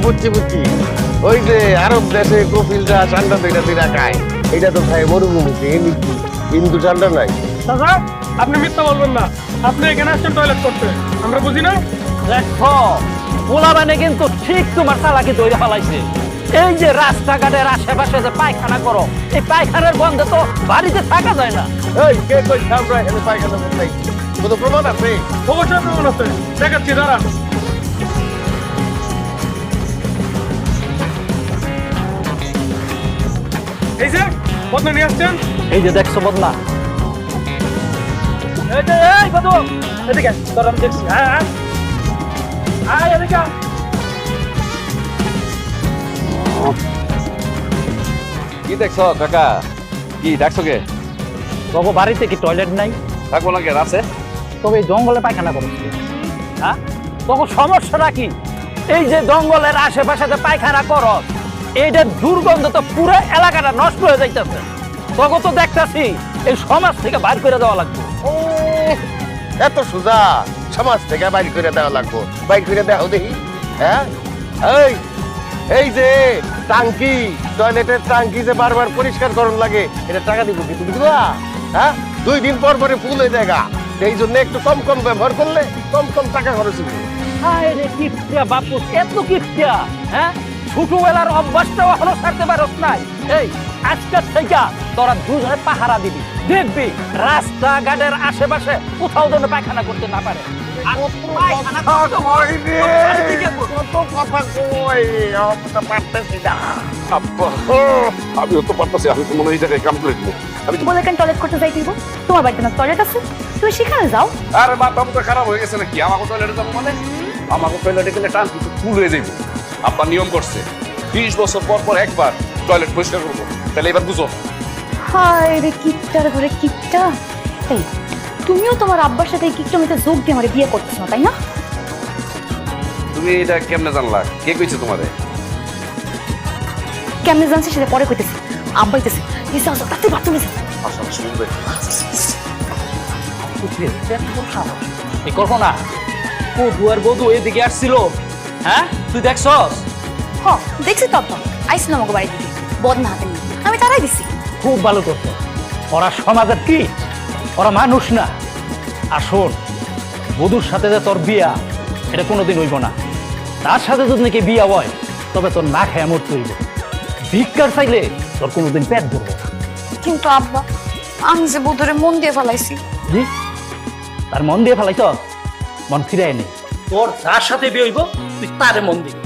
বুঝছি বুঝছি, ওই যে আরব দেশে কপিলরা ঠান্ডা দুইটা খায়, এটা তো খায় মরুভূমিতে, হিন্দু ঠান্ডা নাই। দাদা আপনি মিথ্যা বলবেন না, আপনি এখানে আসছেন টয়লেট করতে, আমরা বুঝি না। দেখো পোলাবানে কিন্তু ঠিক তোমার চালাকি তৈরি ফেলাইছে। এই যে রাস্তাঘাটের আশেপাশে যে পায়খানা করো, এই পায়খানার বন্ধে তো বাড়িতে থাকা যায় না। এই কে কইছে আমরা এখানে পায়খানা করতে নাই? কোনো প্রমাণ আছে? অবশ্যই প্রমাণ আছে, দেখাচ্ছি দাঁড়ান। এই যে বদনা নিয়ে আসছেন। এই যে দেখছো বদনা, এই যে এই বদু এদিকে তোর আমি দেখছি। হ্যাঁ হ্যাঁ আয় এদিকে আয়। কি দেখছো কাকা? কি ডাকছো কে? তবু বাড়িতে কি টয়লেট নাই? থাকবো না কেন, আছে। তবে এই জঙ্গলে পায়খানা করছে, হ্যাঁ? তখন সমস্যাটা কি? এই যে জঙ্গলের আশেপাশে যে পায়খানা করো, এইটার দুর্গন্ধ তো পুরো এলাকাটা নষ্ট হয়ে যাইতেছে। তখন তো দেখতেছি এই সমাজ থেকে বাইর করে দেওয়া লাগবে। ও এত সোজা সমাজ থেকে বাইর করে দেওয়া লাগবো? বাইর করে দেওয়া দেখি। হ্যাঁ এই এই যে টাঙ্কি, টয়লেটের টাঙ্কি যে বারবার পরিষ্কার করন লাগে, এটা টাকা দিব কি তুমি দিবা? হ্যাঁ 2 দিন পর পরে ফুল হয়ে যায়, এই জন্য একটু কম কম ব্যবহার করলে কম কম টাকা খরচ হবে। হায় রে কিপটা বাপু, এত কিপটা, হ্যাঁ? ছোটবেলার অভ্যাসটাও এখনো ছাড়তে পারছ নাই। এই আজকের থেকে তোরা দুজনে পাহারা দিবি, দেখবি রাস্তাঘাটের আশেপাশে কোথাও যেন পায়খানা করতে না পারে। আর পায়খানা করতে কত কথা কই, আমরা পারতেছি না। আমিও তো পারতাছি, আমি তো মনে হয় এই জায়গায় কাম করে দিব। আমি তো বলে কেন টয়লেট করতে যাই দিব? তোমার বাড়িতে না টয়লেট আছে, তুমি সেখানে যাও। আরে মাথা মুখে খারাপ হয়ে গেছে নাকি? আমাকে টয়লেটে যাবো মানে? আমাকে টয়লেটে গেলে টাঙ্কি তো ফুল হয়ে যাইব। আব্বা নিয়ম করছে 20 বছর পর পর একবার টয়লেট পরিষ্কার করবো। তাহলে এবার বুঝো। হায় রে কিপটার ঘরে কিপটা। এই তুমিও তোমার আব্বার সাথে এই কিপটামিতে যোগ দিয়ে আমার বিয়ে করতেছ না, তাই না? তুমি এটা কেমনে জানলা? কে কইছে তোমারে? কেমনে জানছি সেটা পরে কইতেছি। আব্বা কইতেছি এই যাও যাও, তাতে বাথরুমে যাও। আসলে শুনবে। এই কল্পনা বধু আর বধু এদিকে আসছিল, হ্যাঁ? তুই দেখছস? হ দেখছি তো আব্বা আইছিল আমাকে বাড়ি থেকে বদনা হাতে নিয়ে, আমি তারাই দিছি। খুব ভালো করতো। ওরা সমাজের কি, ওরা মানুষ না। আর শোন, বধুর সাথে যে তোর বিয়া, এটা কোনোদিন হইব না। তার সাথে যদি নাকি বিয়া হয়, তবে তোর না খেয়ে মরতে হইব। ভিক্ষার চাইলে তোর কোনোদিন পেট ধরবো না। কিন্তু আব্বা আমি যে বধুরে মন দিয়ে ফেলাইছি। জি, তার মন দিয়ে ফেলাইছ, মন ফিরাই নেই। তোর যার সাথে বিয়ে হইব তুই তারে মন দিবি।